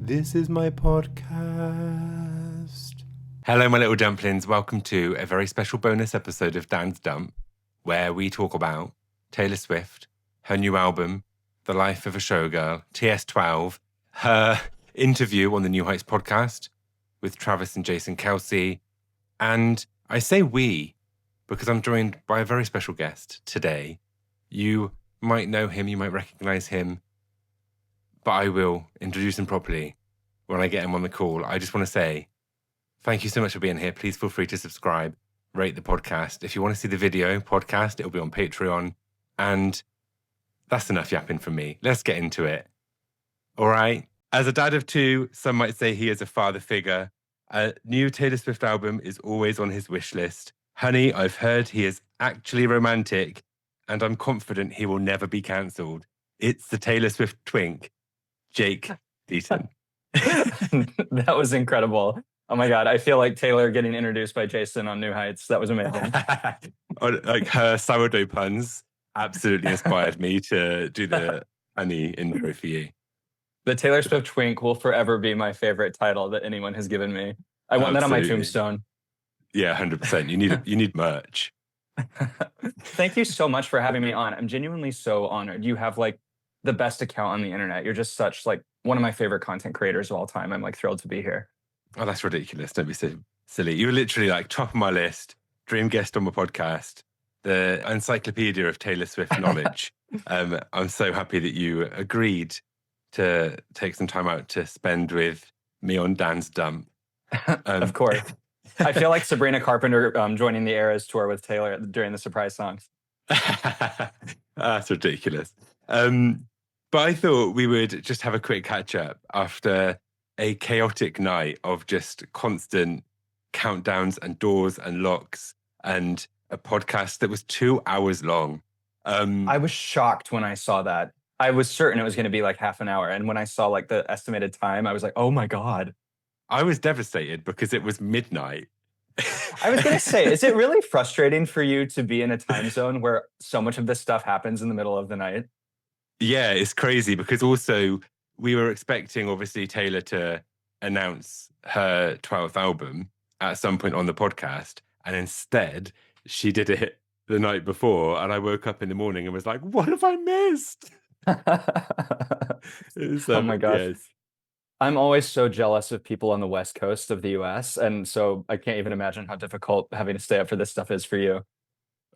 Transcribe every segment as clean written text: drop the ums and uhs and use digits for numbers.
This is my podcast. Hello, my little dumplings. Welcome to a very special bonus episode of Dan's Dump, where we talk about Taylor Swift, her new album, The Life of a Showgirl, TS12, her interview on the New Heights podcast with Travis and Jason Kelsey. And I say we because I'm joined by a very special guest today. You might know him, you might recognize him, but I will introduce him properly when I get him on the call. I just want to say thank you so much for being here. Please feel free to subscribe, rate the podcast. If you want to see the video podcast, it'll be on Patreon. And that's enough yapping from me. Let's get into it. All right. As a dad of two, some might say he is a father figure. A new Taylor Swift album is always on his wish list. Honey, I've heard he is actually romantic, and I'm confident he will never be cancelled. It's the Taylor Swift twink, Jake Deyton. That was incredible. Oh my God. I feel like Taylor getting introduced by Jason on New Heights. That was amazing. Like her sourdough puns absolutely inspired me to do the honey intro for you. The Taylor Swift twink will forever be my favorite title that anyone has given me. I want that on my tombstone. Yeah, 100%. You need merch. Thank you so much for having me on. I'm genuinely so honored. You have like the best account on the internet. You're just such like one of my favorite content creators of all time. I'm like thrilled to be here. Oh, that's ridiculous. Don't be so silly. You were literally like top of my list, dream guest on my podcast, the encyclopedia of Taylor Swift knowledge. I'm so happy that you agreed to take some time out to spend with me on Dan's Dump. Of course. I feel like Sabrina Carpenter joining the Eras tour with Taylor during the surprise songs. That's ridiculous. But I thought we would just have a quick catch up after a chaotic night of just constant countdowns and doors and locks and a podcast that was 2 hours long. I was shocked when I saw that. I was certain it was going to be like half an hour. And when I saw like the estimated time, I was like, oh my God. I was devastated because it was midnight. I was going to say, is it really frustrating for you to be in a time zone where so much of this stuff happens in the middle of the night? Yeah, it's crazy because also we were expecting, obviously, Taylor to announce her 12th album at some point on the podcast. And instead, she did it the night before. And I woke up in the morning and was like, what have I missed? Oh my gosh. Yes. I'm always so jealous of people on the West Coast of the US. And so I can't even imagine how difficult having to stay up for this stuff is for you.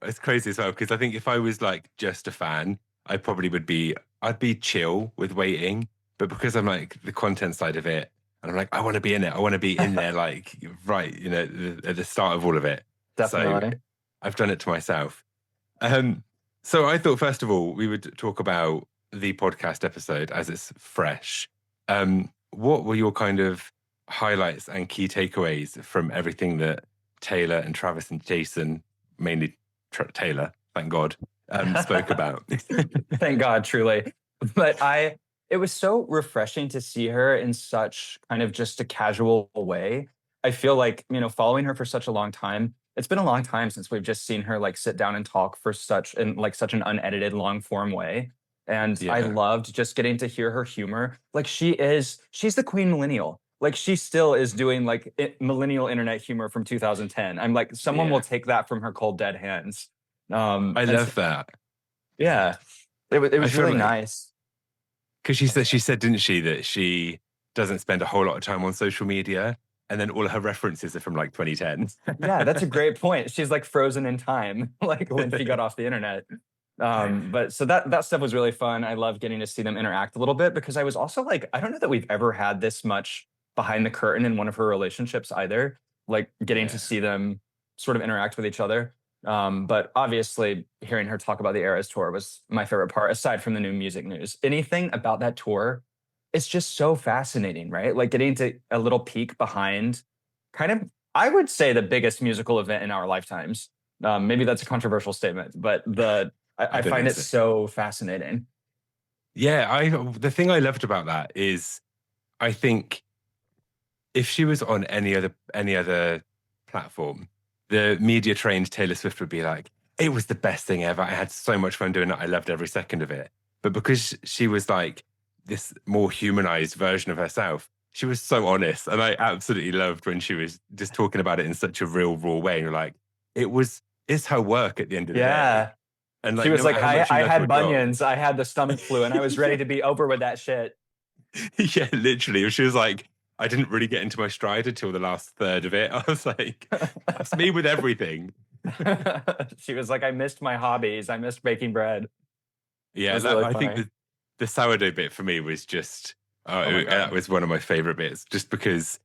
It's crazy as well, because I think if I was like just a fan, I probably I'd be chill with waiting. But because I'm like the content side of it, and I'm like, I want to be in it. I want to be in there, like, right, at the start of all of it. Definitely. So I've done it to myself. So I thought, first of all, we would talk about the podcast episode as it's fresh. What were your kind of highlights and key takeaways from everything that Taylor and Travis and Jason, mainly Taylor, thank God, spoke about? Thank God, truly. But it was so refreshing to see her in such kind of just a casual way. I feel like, following her for such a long time, it's been a long time since we've just seen her like sit down and talk for such an unedited long form way. And yeah. I loved just getting to hear her humor. Like she's the queen millennial. Like she still is doing like millennial internet humor from 2010. I'm like, someone will take that from her cold dead hands. I love that. Yeah, it was really nice. Because she said, didn't she, that she doesn't spend a whole lot of time on social media, and then all her references are from like 2010. Yeah, that's a great point. She's like frozen in time, like when she got off the internet. But so that stuff was really fun. I love getting to see them interact a little bit because I was also like, I don't know that we've ever had this much behind the curtain in one of her relationships either, like getting to see them sort of interact with each other. But obviously hearing her talk about the Eras tour was my favorite part, aside from the new music news. Anything about that tour, it's just so fascinating, right? Like getting to a little peek behind kind of, I would say, the biggest musical event in our lifetimes. Maybe that's a controversial statement, but I find it so fascinating. Yeah, the thing I loved about that is I think if she was on any other platform, the media trained Taylor Swift would be like, it was the best thing ever. I had so much fun doing it. I loved every second of it. But because she was like this more humanized version of herself, she was so honest, and I absolutely loved when she was just talking about it in such a real, raw way. And you're like, it's her work at the end of the day, Yeah. and She like was no matter like, how much you I love your had job, bunions, I had the stomach flu, and I was ready to be over with that shit. yeah, literally, she was like, I didn't really get into my stride until the last third of it. I was like, that's me with everything. She was like, I missed my hobbies. I missed baking bread. It Yeah, was really I think funny. the sourdough bit for me was just Oh my that God. was one of my favorite bits, just because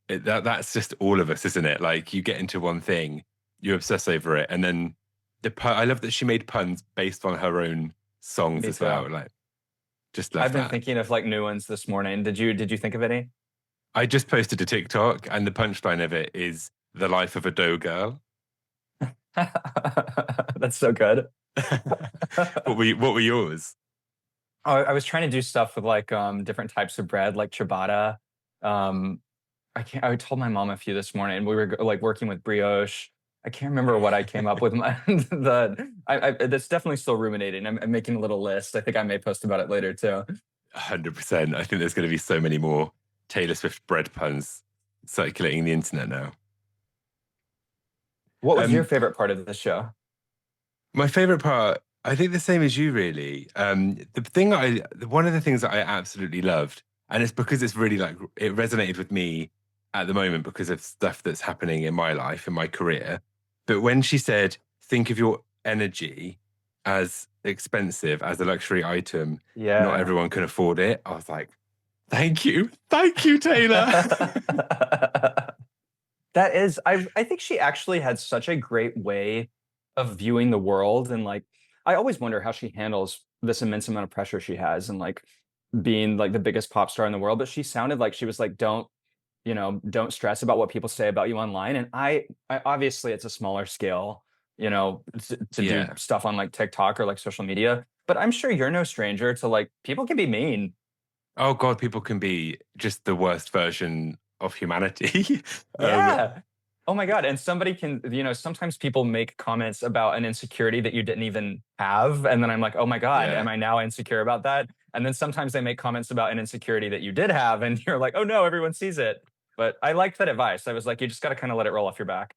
that's just all of us, isn't it? Like you get into one thing, you obsess over it, and then I love that she made puns based on her own songs Me as too. well. Like, just love I've been that. thinking of like new ones this morning. Did you think of any? I just posted a TikTok, and the punchline of it is "The Life of a Dough Girl." That's so good. What were yours? I was trying to do stuff with like different types of bread, like ciabatta. Um, I told my mom a few this morning. We were like working with brioche. I can't remember what I came up with. That's definitely still ruminating. I'm making a little list. I think I may post about it later too. 100%. I think there's going to be so many more Taylor Swift bread puns circulating the internet now. What was your Um, favorite part of the show? my favorite part, I think the same as you, really. One of the things that I absolutely loved, and it's because it's really like it resonated with me at the moment because of stuff that's happening in my life, in my career. But when she said, think of your energy as expensive, as a luxury item, not Yeah. everyone can afford it. I was like, thank you, Taylor. That is, I think she actually had such a great way of viewing the world. And like, I always wonder how she handles this immense amount of pressure she has and like being like the biggest pop star in the world. But she sounded like she was like, don't stress about what people say about you online. And I obviously it's a smaller scale, to do Yeah. stuff on like TikTok or like social media. But I'm sure you're no stranger to like people can be mean. Oh God, people can be just the worst version of humanity. um, Yeah. Oh my God. And somebody can, sometimes people make comments about an insecurity that you didn't even have. And then I'm like, oh my God, yeah. am I now insecure about that? And then sometimes they make comments about an insecurity that you did have. And you're like, oh no, everyone sees it. But I liked that advice. I was like, you just got to kind of let it roll off your back.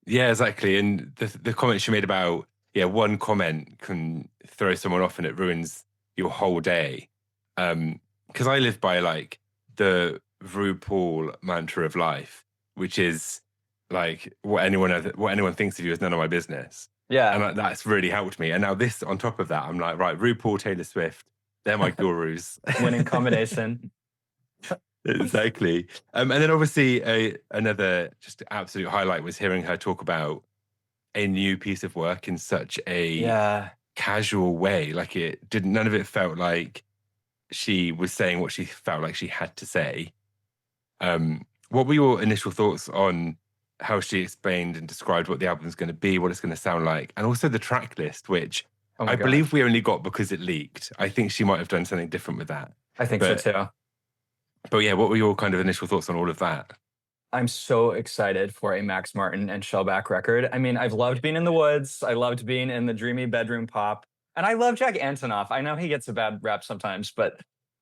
Yeah, exactly. And the comment she made about, yeah, one comment can throw someone off and it ruins your whole day. Because I live by like the RuPaul mantra of life, which is like what anyone thinks of you is none of my business. And Yeah. that's really helped me. And now this on top of that, I'm like, right, RuPaul, Taylor Swift, they're my gurus. Winning combination. Exactly. And then obviously another just absolute highlight was hearing her talk about a new piece of work in such a Yeah. casual way. Like none of it felt like she was saying what she felt like she had to say. What were your initial thoughts on how she explained and described what the album's going to be, what it's going to sound like, and also the track list, which Oh I my God. believe we only got because it leaked. I think she might have done something different with that. I think so But too. but yeah, what were your kind of initial thoughts on all of that? I'm so excited for a Max Martin and Shellback record. I mean, I've loved being in the woods. I loved being in the dreamy bedroom pop. And I love Jack Antonoff. I know he gets a bad rap sometimes, but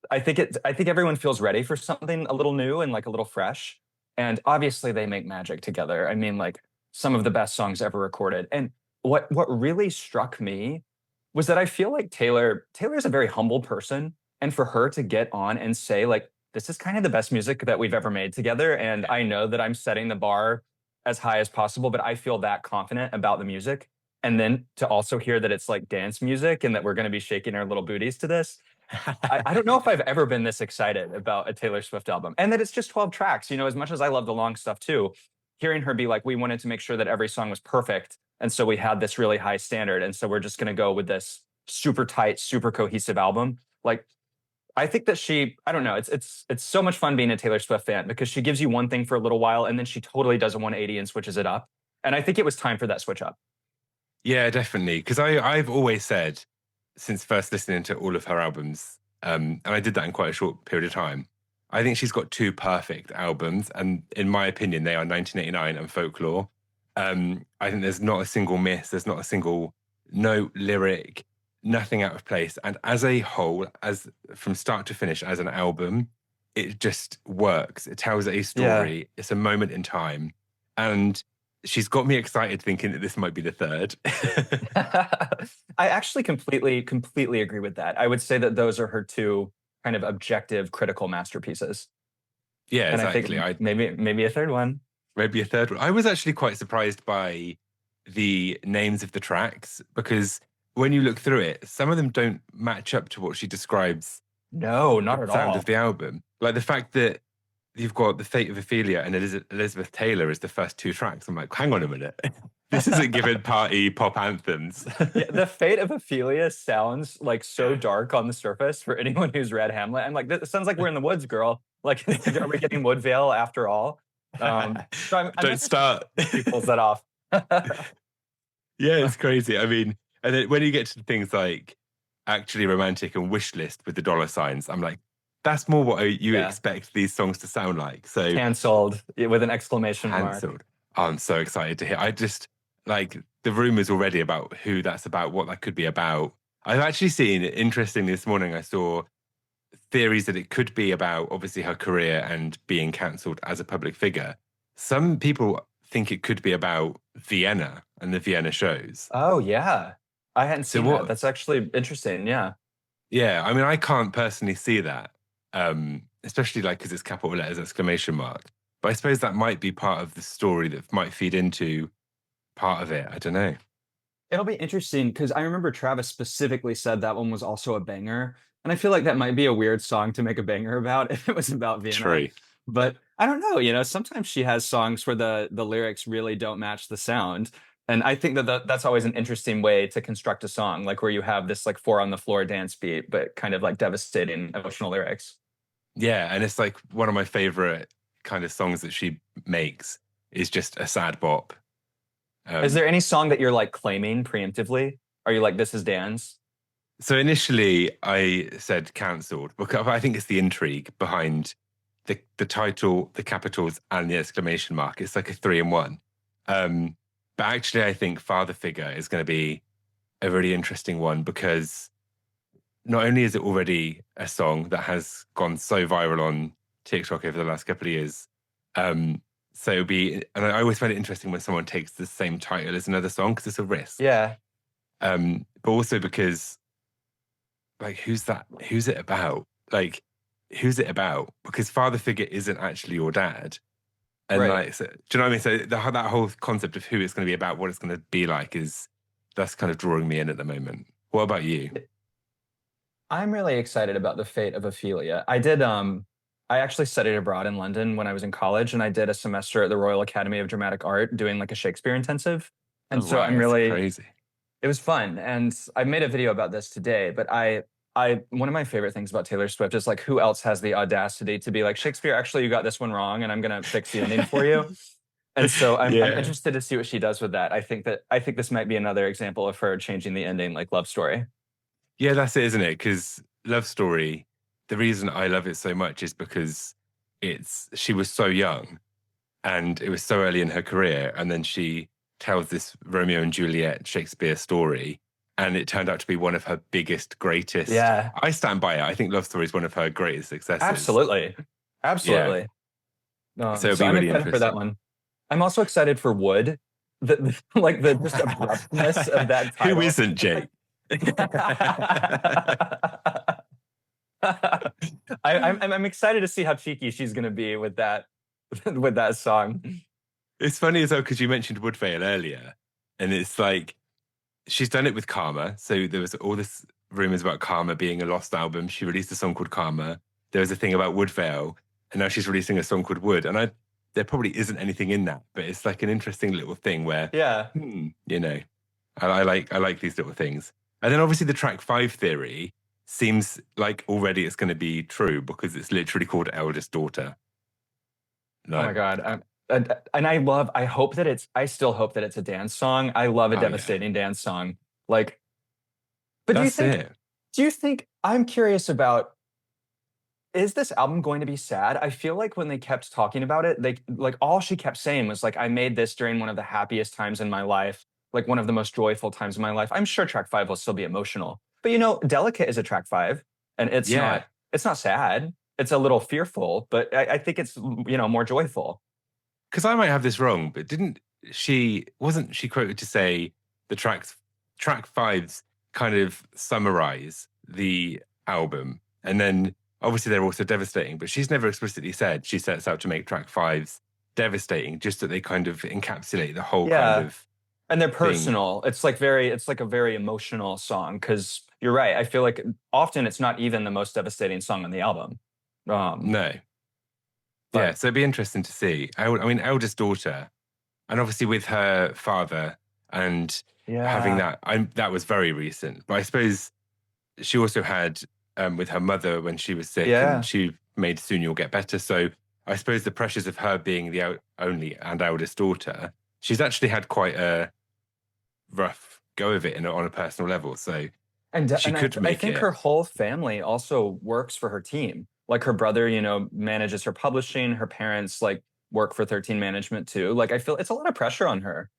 I think everyone feels ready for something a little new and like a little fresh. And obviously they make magic together. I mean, like some of the best songs ever recorded. And what really struck me was that I feel like Taylor is a very humble person. And for her to get on and say, like, this is kind of the best music that we've ever made together. And I know that I'm setting the bar as high as possible, but I feel that confident about the music. And then to also hear that it's like dance music and that we're going to be shaking our little booties to this. I don't know if I've ever been this excited about a Taylor Swift album and that it's just 12 tracks. As much as I love the long stuff too, hearing her be like, we wanted to make sure that every song was perfect. And so we had this really high standard. And so we're just going to go with this super tight, super cohesive album. Like, I think that I don't know, it's so much fun being a Taylor Swift fan because she gives you one thing for a little while and then she totally does a 180 and switches it up. And I think it was time for that switch up. Yeah, definitely. Because I've always said since first listening to all of her albums, and I did that in quite a short period of time, I think she's got two perfect albums. And in my opinion, they are 1989 and Folklore. I think there's not a single miss, there's not a single note, lyric, nothing out of place. And as a whole, as from start to finish, as an album, it just works. It tells a Yeah. story. It's a moment in time. And she's got me excited thinking that this might be the third. I actually completely agree with that. I would say that those are her two kind of objective critical masterpieces. Yeah, And I exactly. think maybe a third one. Maybe a third one. I was actually quite surprised by the names of the tracks because when you look through it, some of them don't match up to what she describes No, the not at sound all. of the album. Like the fact that you've got The Fate of Ophelia and Elizabeth Taylor as the first two tracks. I'm like, hang on a minute. This isn't giving party pop anthems. Yeah, the fate of Ophelia sounds like so dark on the surface for anyone who's read Hamlet. I'm like, this sounds like we're in the woods, girl. Like, are we getting Woodvale after all? So I'm Don't start. He pulls that off. Yeah, it's crazy. I mean, and then when you get to things like Actually Romantic and Wish List with the dollar signs, I'm like, that's more what you Yeah. expect these songs to sound like. So Canceled with an exclamation mark. cancelled. Oh, I'm so excited to hear. I just like the rumors already about who that's about, what that could be about. I've actually seen, interestingly, this morning, I saw theories that it could be about obviously her career and being cancelled as a public figure. Some people think it could be about Vienna and the Vienna shows. Oh yeah. I hadn't So seen that. what? That's actually interesting. Yeah. Yeah, I mean, I can't personally see that, especially like because it's capital letters, exclamation mark. But I suppose that might be part of the story that might feed into part of it. I don't know. It'll be interesting because I remember Travis specifically said that one was also a banger. And I feel like that might be a weird song to make a banger about if it was about Vienna. True. But I don't know, sometimes she has songs where the lyrics really don't match the sound. And I think that that's always an interesting way to construct a song, like where you have this like four on the floor dance beat, but kind of like devastating emotional lyrics. Yeah, and it's like one of my favorite kind of songs that she makes is just a sad bop. Is there any song that you're like claiming preemptively? Are you like, this is Dan's? So initially, I said cancelled because I think it's the intrigue behind the title, the capitals, and the exclamation mark. It's like a 3-in-1. But actually, I think Father Figure is going to be a really interesting one because not only is it already a song that has gone so viral on TikTok over the last couple of years, so it'll be, and I always find it interesting when someone takes the same title as another song because it's a risk. Yeah. But also because, like, who's that? Who's it about? Like, who's it about? Because Father Figure isn't actually your dad. And Right. like, so, do you know what I mean? So that whole concept of who it's going to be about, what it's going to be like, that's kind of drawing me in at the moment. What about you? I'm really excited about the fate of Ophelia. I actually studied abroad in London when I was in college, and I did a semester at the Royal Academy of Dramatic Art doing like a Shakespeare intensive. And Oh, so wow, I'm that's really crazy. it was fun. And I made a video about this today, but one of my favorite things about Taylor Swift is like who else has the audacity to be like, Shakespeare, actually you got this one wrong, and I'm gonna fix the ending for you. And so I'm Yeah. interested to see what she does with that. I think this might be another example of her changing the ending like Love Story. Yeah, that's it, isn't it? Because Love Story, the reason I love it so much is because she was so young and it was so early in her career. And then she tells this Romeo and Juliet Shakespeare story. And it turned out to be one of her biggest, greatest. Yeah. I stand by it. I think Love Story is one of her greatest successes. Absolutely. Absolutely. So it'll be I'm really excited for that interesting. one. I'm also excited for Wood. Like the just abruptness of that title. Who isn't, Jake? I'm excited to see how cheeky she's going to be with that with that song. It's funny as well because you mentioned Woodvale earlier, and it's like she's done it with Karma. So there was all this rumors about Karma being a lost album. She released a song called Karma. There was a thing about Woodvale, and now she's releasing a song called Wood. And there probably isn't anything in that, but it's like an interesting little thing where, Yeah, I like these little things. And then obviously the track 5 theory seems like already it's going to be true because it's literally called Eldest Daughter. Oh my God. And I still hope that it's a dance song. I love a devastating dance song. Like, but do you think, I'm curious about, is this album going to be sad? I feel like when they kept talking about it, they like all she kept saying was like, I made this during one of the happiest times in my life, like one of the most joyful times in my life. I'm sure track 5 will still be emotional, but Delicate is a track 5 and it's not sad. it's a little fearful, but I think it's, more joyful. Because I might have this wrong, but wasn't she quoted to say the track fives kind of summarize the album, and then obviously they're also devastating, but she's never explicitly said she sets out to make track fives devastating, just that they kind of encapsulate the whole kind of and they're thing. personal. It's like a very emotional song, because you're right. I feel like often it's not even the most devastating song on the album. No. But- Yeah, so it'd be interesting to see. I mean, eldest daughter, and obviously with her father and having that was very recent. But I suppose she also had with her mother when she was sick, and she made Soon You'll Get Better. So I suppose the pressures of her being the only and eldest daughter, she's actually had quite a rough go of it on a personal level. So she could make I think it. her whole family also works for her team. Like her brother, manages her publishing. Her parents work for 13 Management too. Like I feel it's a lot of pressure on her.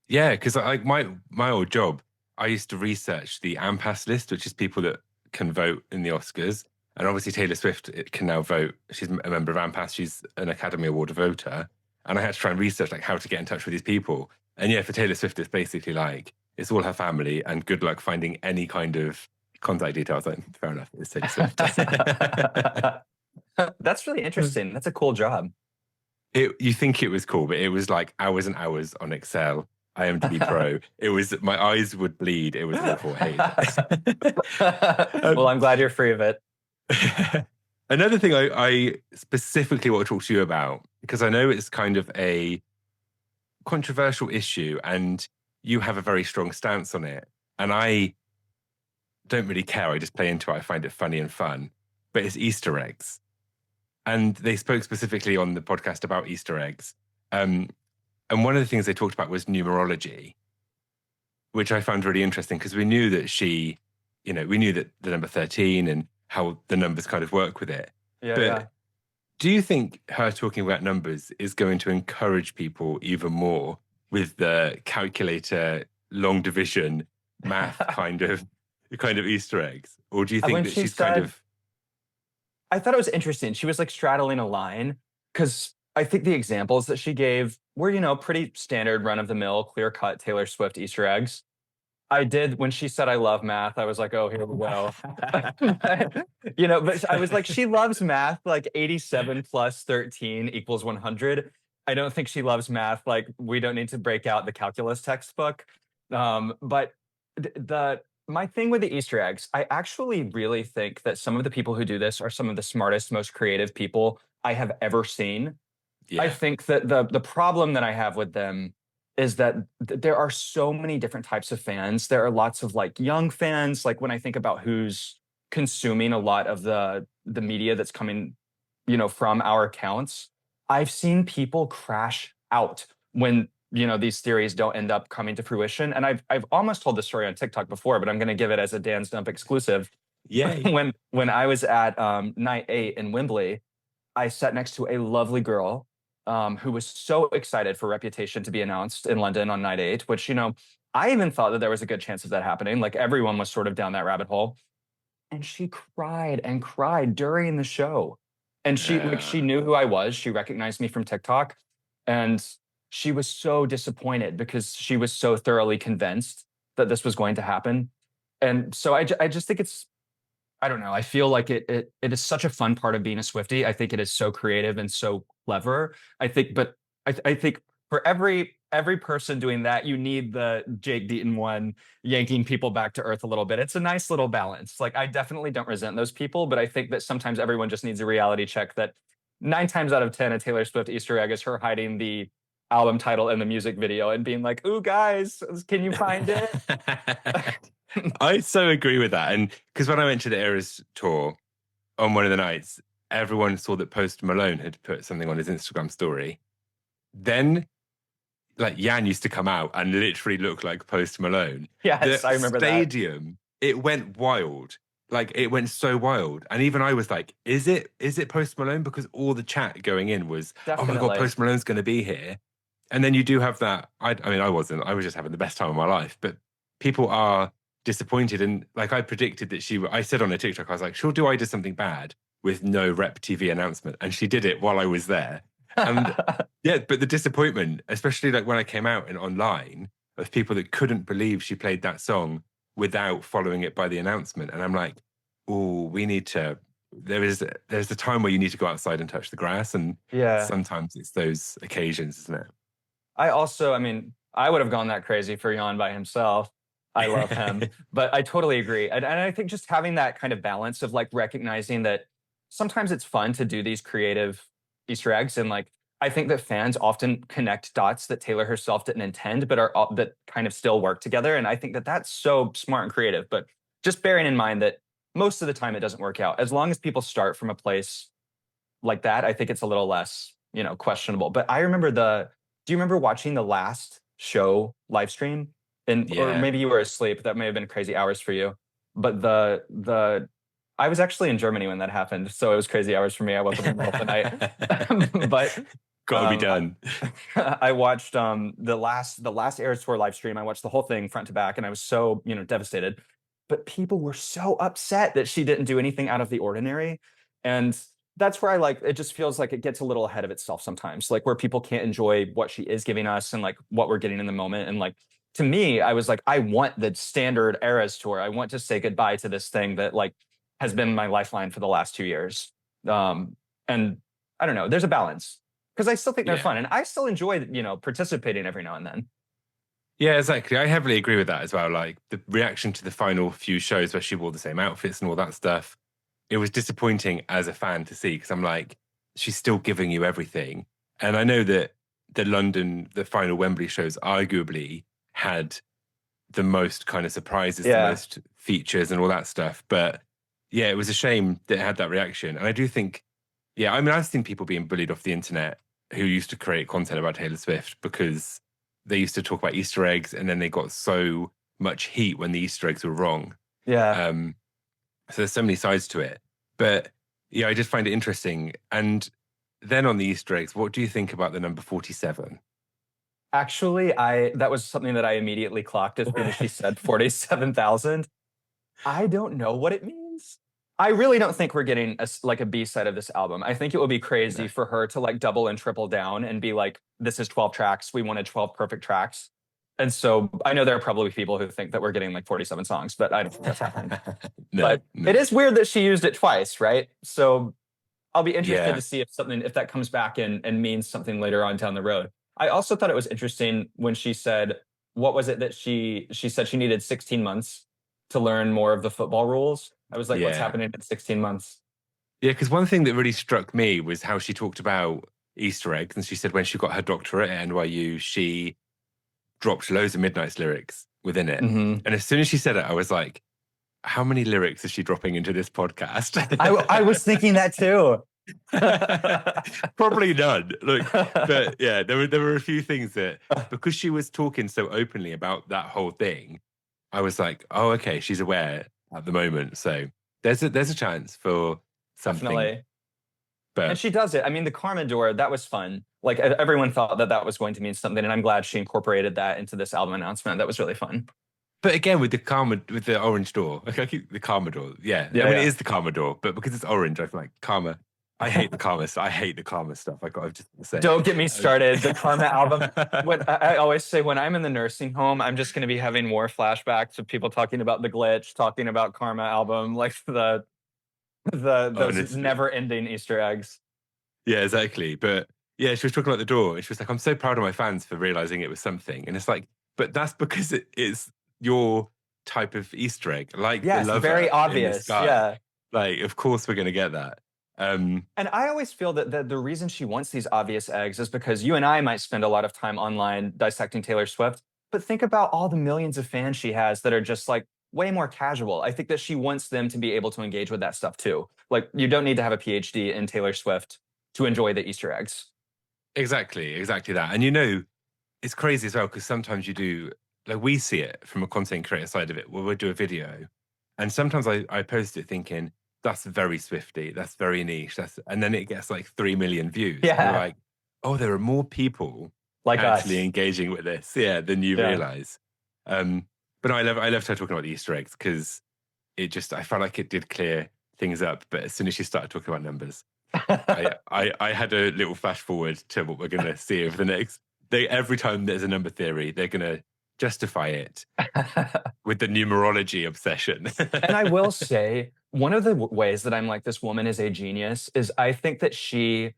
Yeah, because like my old job, I used to research the AMPAS list, which is people that can vote in the Oscars. And obviously Taylor Swift can now vote. She's a member of AMPAS. She's an Academy Award voter. And I had to try and research how to get in touch with these people. And yeah, for Taylor Swift, it's basically it's all her family, and good luck finding any kind of contact details. Like, fair enough, it's Taylor Swift. That's really interesting. That's a cool job. You think it was cool, but it was like hours and hours on Excel. IMDb Pro. It was, my eyes would bleed. It was awful. Hate. Well, I'm glad you're free of it. Another thing I specifically want to talk to you about, because I know it's kind of a controversial issue and you have a very strong stance on it. And I don't really care. I just play into it. I find it funny and fun. But it's Easter eggs. And they spoke specifically on the podcast about Easter eggs. And one of the things they talked about was numerology, which I found really interesting, because we knew that we knew that the number 13 and how the numbers kind of work with it. But do you think her talking about numbers is going to encourage people even more with the calculator, long division, math kind of Easter eggs? Or do you think that she's kind of... I thought it was interesting. She was straddling a line, because I think the examples that she gave were, pretty standard run-of-the-mill, clear-cut Taylor Swift Easter eggs. When she said, "I love math," I was like, "Oh, here we go." But I was like, she loves math, 87 plus 13 equals 100. I don't think she loves math. We don't need to break out the calculus textbook. But my thing with the Easter eggs, I actually really think that some of the people who do this are some of the smartest, most creative people I have ever seen. Yeah. I think that the problem that I have with them is that there are so many different types of fans. There are lots of young fans. When I think about who's consuming a lot of the media that's coming, from our accounts, I've seen people crash out when, these theories don't end up coming to fruition. And I've almost told this story on TikTok before, but I'm going to give it as a Dan's Dump exclusive. Yeah. When I was at night 8 in Wembley, I sat next to a lovely girl who was so excited for Reputation to be announced in London on night 8, which, I even thought that there was a good chance of that happening. Everyone was sort of down that rabbit hole. And she cried and cried during the show. And she knew who I was. She recognized me from TikTok. And she was so disappointed because she was so thoroughly convinced that this was going to happen. And so I just think I don't know. I feel like it is such a fun part of being a Swiftie. I think it is so creative and so clever. I think for every person doing that, you need the Jake Deyton one yanking people back to earth a little bit. It's a nice little balance. I definitely don't resent those people, but I think that sometimes everyone just needs a reality check that 9 times out of 10, a Taylor Swift Easter egg is her hiding the album title in the music video and being like, "Ooh, guys, can you find it?" I so agree with that. And because when I went to the Eras tour on one of the nights, everyone saw that Post Malone had put something on his Instagram story. Then Jan used to come out and literally look like Post Malone. Yes, I remember that. Stadium, it went wild. It went so wild. And even I was like, is it Post Malone? Because all the chat going in was, definitely. "Oh my God, Post Malone's going to be here." And then you do have that. I mean, I wasn't. I was just having the best time of my life. But people are disappointed. And I predicted that I said on a TikTok, I was like, she'll do I Did Something Bad. with no Rep TV announcement. And she did it while I was there. And yeah, but the disappointment, especially like when I came out and online, of people that couldn't believe she played that song without following it by the announcement. And I'm like, oh, we need to, there's a time where you need to go outside and touch the grass. And Yeah. sometimes it's those occasions, isn't it? I mean, I would have gone that crazy for Jan by himself. I love him, but I totally agree. And I think just having that kind of balance of like recognizing that sometimes it's fun to do these creative Easter eggs. And like, I think that fans often connect dots that Taylor herself didn't intend, but are that kind of still work together. And I think that that's so smart and creative, but just bearing in mind that most of the time it doesn't work out. As long as people start from a place like that, I think it's a little less, questionable. But I remember do you remember watching the last show live stream? Or maybe you were asleep. That may have been crazy hours for you. But I was actually in Germany when that happened, so it was crazy hours for me. I woke up in the middle of the night. But gotta be done. I watched the last Eras Tour live stream. I watched the whole thing front to back, and I was so devastated. But people were so upset that she didn't do anything out of the ordinary, and that's where it just feels like it gets a little ahead of itself sometimes, like where people can't enjoy what she is giving us and like what we're getting in the moment. And like, to me, I was like, I want the standard Eras Tour. I want to say goodbye to this thing that like has been my lifeline for the last 2 years. And I don't know, there's a balance because I still think they're fun and I still enjoy, participating every now and then. Yeah, exactly. I heavily agree with that as well. Like the reaction to the final few shows where she wore the same outfits and all that stuff, it was disappointing as a fan to see because I'm like, she's still giving you everything. And I know that the final Wembley shows arguably had the most kind of surprises, the most features and all that stuff. But yeah, it was a shame that it had that reaction. And I do think, I mean, I've seen people being bullied off the internet who used to create content about Taylor Swift because they used to talk about Easter eggs and then they got so much heat when the Easter eggs were wrong. Yeah. So there's so many sides to it. But yeah, I just find it interesting. And then on the Easter eggs, what do you think about the number 47? Actually, that was something that I immediately clocked as soon as she said 47,000. I don't know what it means. I really don't think we're getting a B-side of this album. I think it would be crazy for her to like double and triple down and be like, this is 12 tracks. We wanted 12 perfect tracks. And so I know there are probably people who think that we're getting like 47 songs, but I don't think that's happening. No. It is weird that she used it twice, right? So I'll be interested to see if that comes back and means something later on down the road. I also thought it was interesting when she said, what was it that she said she needed 16 months to learn more of the football rules. I was like, what's happening in 16 months? Yeah, because one thing that really struck me was how she talked about Easter eggs. And she said when she got her doctorate at NYU, she dropped loads of Midnight's lyrics within it. Mm-hmm. And as soon as she said it, I was like, how many lyrics is she dropping into this podcast? I was thinking that too. Probably none. Look, but yeah, there were a few things that, because she was talking so openly about that whole thing, I was like, oh, okay, she's aware at the moment. So there's a chance for something. Definitely. But, and she does it. I mean, the Karma door, that was fun. Like everyone thought that was going to mean something, and I'm glad she incorporated that into this album announcement. That was really fun. But again, with the orange door, like I keep the Karma door. Yeah, I mean, it is the Karma door, but because it's orange, I feel like Karma. I hate the Karma. I hate the Karma stuff. I've just to say. Don't get me started. The Karma album. I always say, when I'm in the nursing home, I'm just going to be having more flashbacks of people talking about the glitch, talking about Karma album, like those never-ending Easter eggs. Yeah, exactly. But yeah, she was talking about the door, and she was like, "I'm so proud of my fans for realizing it was something." And it's like, but that's because it's your type of Easter egg, like the lover, very obvious. Yeah, like of course we're going to get that. And I always feel that the reason she wants these obvious eggs is because you and I might spend a lot of time online dissecting Taylor Swift, but think about all the millions of fans she has that are just like way more casual. I think that she wants them to be able to engage with that stuff too. Like, you don't need to have a PhD in Taylor Swift to enjoy the Easter eggs. Exactly that. And it's crazy as well, because sometimes you do, like, we see it from a content creator side of it, where we'll do a video, and sometimes I post it thinking, that's very Swiftie, that's very niche, and then it gets like 3 million views. Yeah. And you're like, oh, there are more people like actually engaging with this, than you realize. But I loved her talking about the Easter eggs, because I felt like it did clear things up. But as soon as she started talking about numbers, I had a little flash forward to what we're going to see over the next. Every time there's a number theory, they're going to justify it with the numerology obsession. And I will say, one of the ways that I'm like, this woman is a genius, is I think that she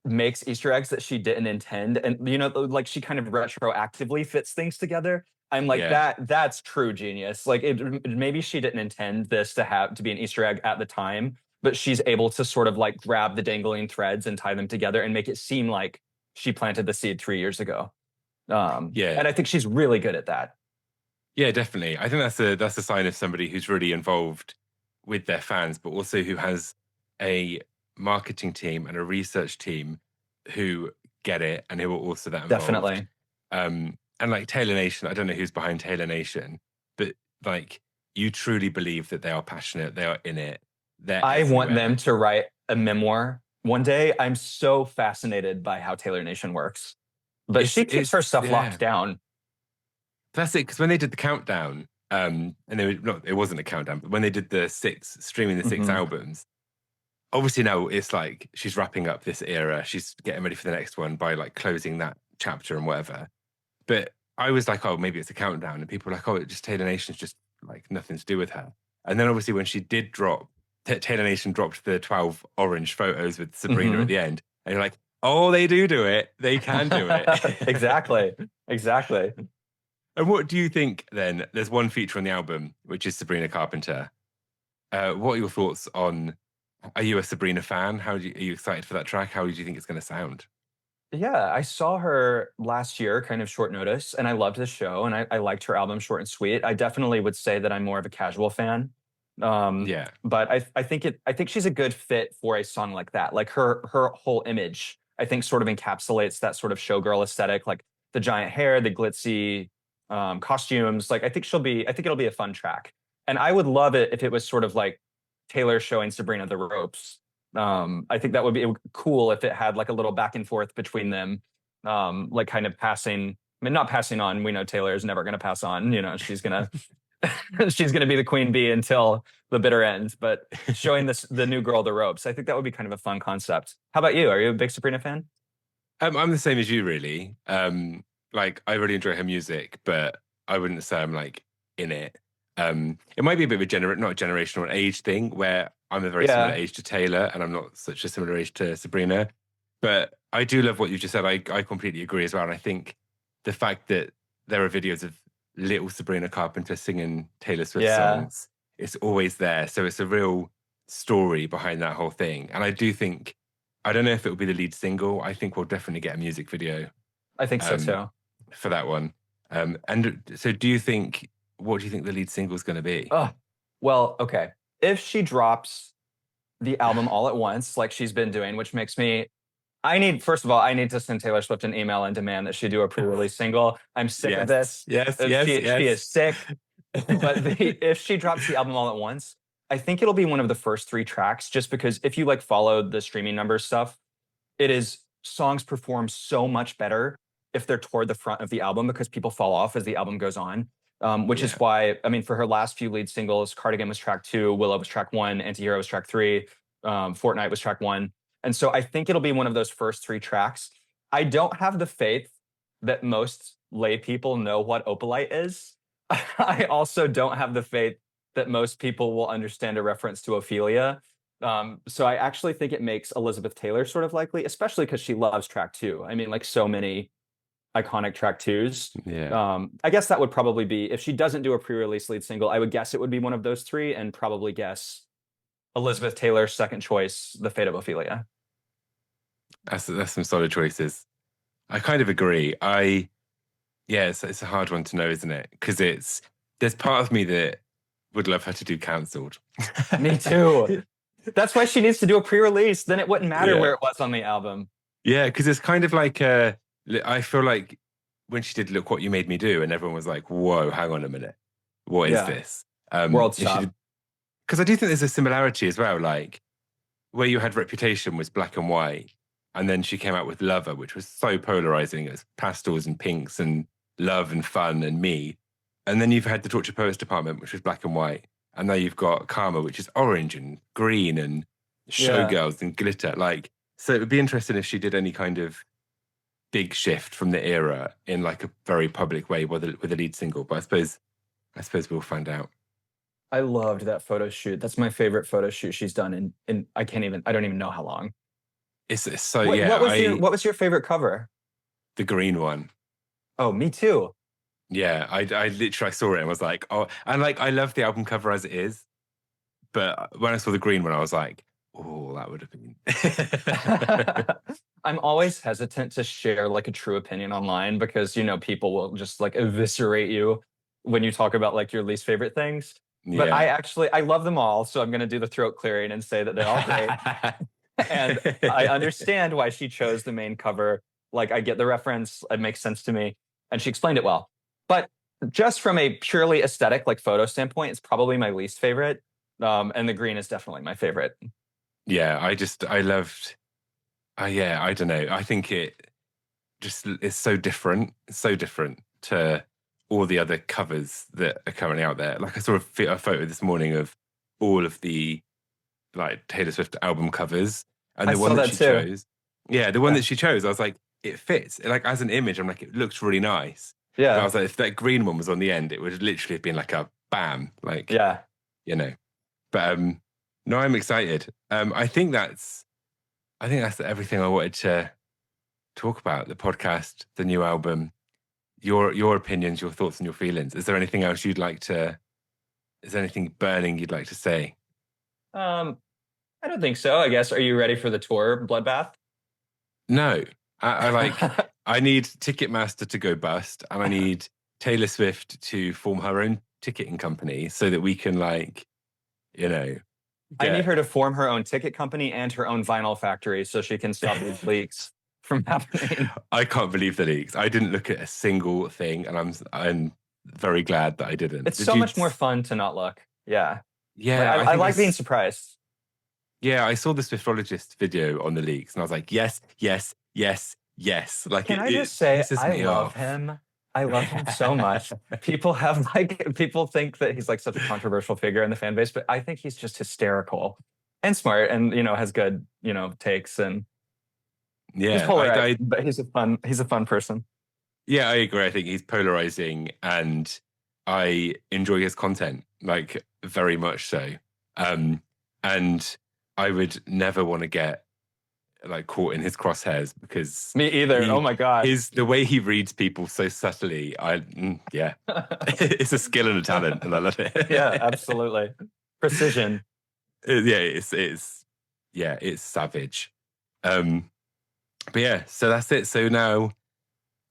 makes Easter eggs that she didn't intend. And, you know, like she kind of retroactively fits things together. I'm like, that's true genius. Like maybe she didn't intend this to be an Easter egg at the time, but she's able to sort of like grab the dangling threads and tie them together and make it seem like she planted the seed 3 years ago. And I think she's really good at that. Yeah, definitely. I think that's a sign of somebody who's really involved with their fans, but also who has a marketing team and a research team who get it and who are also that involved. Definitely. And like Taylor Nation, I don't know who's behind Taylor Nation, but like you truly believe that they are passionate, they are in it. I want them to write a memoir one day. I'm so fascinated by how Taylor Nation works, but she keeps her stuff locked down. That's it, because when they did the countdown, and it wasn't a countdown, but when they did streaming the 6 albums, obviously now it's like she's wrapping up this era, she's getting ready for the next one by like closing that chapter and whatever. But I was like, oh, maybe it's a countdown, and people were like, oh, it's just Taylor Nation's just like nothing to do with her. And then obviously when she did drop, Taylor Nation dropped the 12 orange photos with Sabrina at the end, and you're like, oh, they do it, they can do it. Exactly. And what do you think then? There's one feature on the album, which is Sabrina Carpenter. What are your thoughts on, are you a Sabrina fan? Are you excited for that track? How do you think it's going to sound? Yeah, I saw her last year, kind of short notice, and I loved the show, and I liked her album, Short and Sweet. I definitely would say that I'm more of a casual fan. But I think she's a good fit for a song like that. Like her whole image, I think, sort of encapsulates that sort of showgirl aesthetic, like the giant hair, the glitzy costumes. Like I think it'll be a fun track, and I would love it if it was sort of like Taylor showing Sabrina the ropes. I think that would be cool if it had like a little back and forth between them, like kind of passing. I mean, not passing on. We know Taylor is never going to pass on. You know, she's gonna she's gonna be the queen bee until the bitter end. But showing the new girl the ropes, I think that would be kind of a fun concept. How about you? Are you a big Sabrina fan? I'm the same as you, really. Like I really enjoy her music, but I wouldn't say I'm like in it. It might be a bit of a not a generational, an age thing, where I'm a very similar age to Taylor and I'm not such a similar age to Sabrina. But I do love what you just said. I completely agree as well. And I think the fact that there are videos of little Sabrina Carpenter singing Taylor Swift songs, it's always there. So it's a real story behind that whole thing. And I do think, I don't know if it will be the lead single. I think we'll definitely get a music video. I think so too. For that one. And so what do you think the lead single is going to be? Oh, well, okay. If she drops the album all at once, like she's been doing, which makes me, first of all, I need to send Taylor Swift an email and demand that she do a pre-release single. I'm sick of this. Yes. She is sick. But if she drops the album all at once, I think it'll be one of the first 3 tracks, just because if you like follow the streaming numbers stuff, it is songs perform so much better if they're toward the front of the album, because people fall off as the album goes on. Which is why, I mean, for her last few lead singles, Cardigan was track 2, Willow was track 1, Antihero was track 3, Fortnite was track 1. And so I think it'll be one of those first 3 tracks. I don't have the faith that most lay people know what opalite is. I also don't have the faith that most people will understand a reference to Ophelia. So I actually think it makes Elizabeth Taylor sort of likely, especially because she loves track 2. I mean, like so many iconic track 2s. I guess that would probably be, if she doesn't do a pre-release lead single, I would guess it would be one of those 3, and probably guess Elizabeth Taylor's second choice, The Fate of Ophelia. That's some solid choices. I kind of agree. It's a hard one to know, isn't it? Because there's part of me that would love her to do Cancelled. Me too. That's why she needs to do a pre-release. Then it wouldn't matter where it was on the album. Yeah, because it's kind of like I feel like when she did Look What You Made Me Do, and everyone was like, whoa, hang on a minute. What is this? World Stop. Because I do think there's a similarity as well. Like where you had Reputation was black and white, and then she came out with Lover, which was so polarizing. It was pastels and pinks and love and fun and me. And then you've had the Torture Poets Department, which was black and white. And now you've got Karma, which is orange and green and showgirls and glitter. Like, so it would be interesting if she did any kind of big shift from the era in like a very public way with a lead single. But I suppose we'll find out. I loved that photo shoot. That's my favorite photo shoot she's done in I don't even know how long. It's so What was your favorite cover? The green one. Oh, me too. Yeah, I literally saw it and was like, oh, and like I love the album cover as it is, but when I saw the green one, I was like, oh, that would have been. I'm always hesitant to share like a true opinion online because people will just like eviscerate you when you talk about like your least favorite things. But I love them all, so I'm gonna do the throat clearing and say that they're all great. And I understand why she chose the main cover. Like I get the reference, it makes sense to me, and she explained it well. But just from a purely aesthetic, like photo standpoint, it's probably my least favorite. And the green is definitely my favorite. Yeah, I loved. Yeah, I don't know. I think it just is so different. It's so different to all the other covers that are currently out there. Like I saw a photo this morning of all of the like Taylor Swift album covers, and the one that she chose. Yeah, the one that she chose, I was like, it fits. Like as an image, I'm like, it looks really nice. Yeah. But I was like, if that green one was on the end, it would literally have been like a bam. Like, yeah, But no, I'm excited. I think that's everything I wanted to talk about. The podcast, the new album, your opinions, your thoughts, and your feelings. Is there anything else is there anything burning you'd like to say? I don't think so. I guess. Are you ready for the tour bloodbath? No, I like. I need Ticketmaster to go bust, and I need Taylor Swift to form her own ticketing company so that we can I need her to form her own ticket company and her own vinyl factory so she can stop these leaks from happening. I can't believe the leaks. I didn't look at a single thing, and I'm very glad that I didn't. It's so much more fun to not look. Yeah. Yeah. I like being surprised. Yeah, I saw the Swiftologist video on the leaks, and I was like, yes, yes, yes, yes. Like, can I just say, I love him. I love him so much. People think that he's like such a controversial figure in the fan base, but I think he's just hysterical and smart, and has good takes, and he's polarized, but he's a fun person. Yeah, I agree. I think he's polarizing, and I enjoy his content like very much so. And I would never want to get like caught in his crosshairs because me either. Oh my god, the way he reads people so subtly. It's a skill and a talent, and I love it. Yeah, absolutely, precision. It's savage. But yeah, so that's it. So now,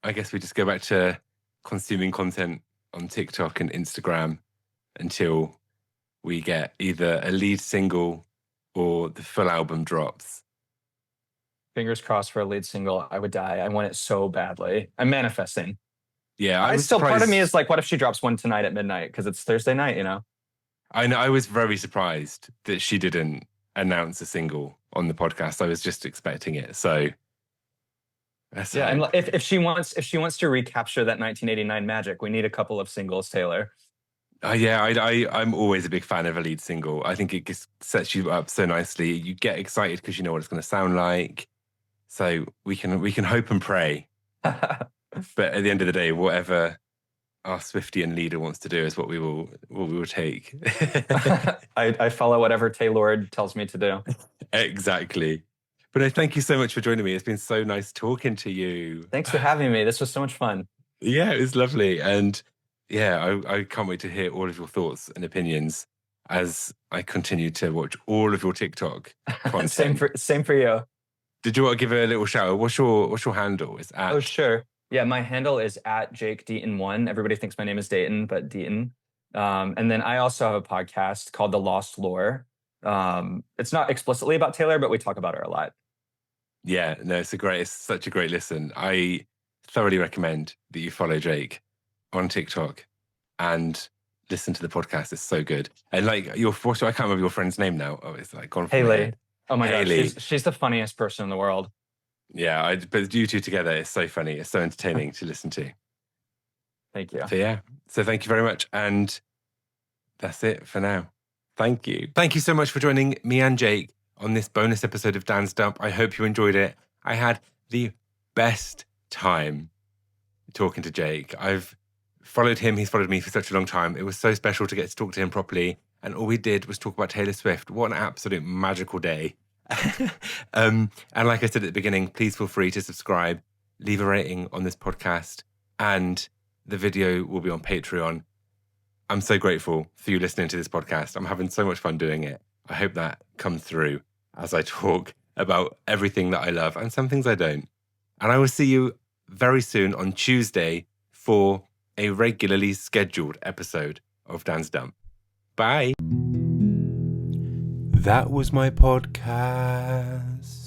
I guess we just go back to consuming content on TikTok and Instagram until we get either a lead single or the full album drops. Fingers crossed for a lead single. I would die. I want it so badly. I'm manifesting. Yeah, part of me is like, what if she drops one tonight at midnight? Because it's Thursday night, I know. I was very surprised that she didn't announce a single on the podcast. I was just expecting it. So and if she wants to recapture that 1989 magic, we need a couple of singles, Taylor. I'm always a big fan of a lead single. I think it just sets you up so nicely. You get excited because you know what it's going to sound like. So we can hope and pray. But at the end of the day, whatever our Swiftie leader wants to do is what we will take. I follow whatever Taylor tells me to do. Exactly. But no, thank you so much for joining me. It's been so nice talking to you. Thanks for having me. This was so much fun. Yeah, it was lovely. And yeah, I can't wait to hear all of your thoughts and opinions as I continue to watch all of your TikTok content. Same for you. Did you want to give a little shout out? What's your handle? It's at... Oh, sure. Yeah, my handle is at Jake Deyton1. Everybody thinks my name is Deyton, but Deyton. And then I also have a podcast called The Lost Lore. It's not explicitly about Taylor, but we talk about her a lot. Yeah, no, it's such a great listen. I thoroughly recommend that you follow Jake on TikTok and listen to the podcast. It's so good. And like I can't remember your friend's name now. Oh, it's like gone from Haley. Oh my god, she's the funniest person in the world. Yeah, but you two together is so funny. It's so entertaining to listen to. Thank you. So thank you very much. And that's it for now. Thank you. Thank you so much for joining me and Jake on this bonus episode of Dan's Dump. I hope you enjoyed it. I had the best time talking to Jake. I've followed him. He's followed me for such a long time. It was so special to get to talk to him properly. And all we did was talk about Taylor Swift. What an absolute magical day. And like I said at the beginning, please feel free to subscribe, leave a rating on this podcast, and the video will be on Patreon. I'm so grateful for you listening to this podcast. I'm having so much fun doing it. I hope that comes through as I talk about everything that I love and some things I don't. And I will see you very soon on Tuesday for a regularly scheduled episode of Dan's Dump. Bye. That was my podcast.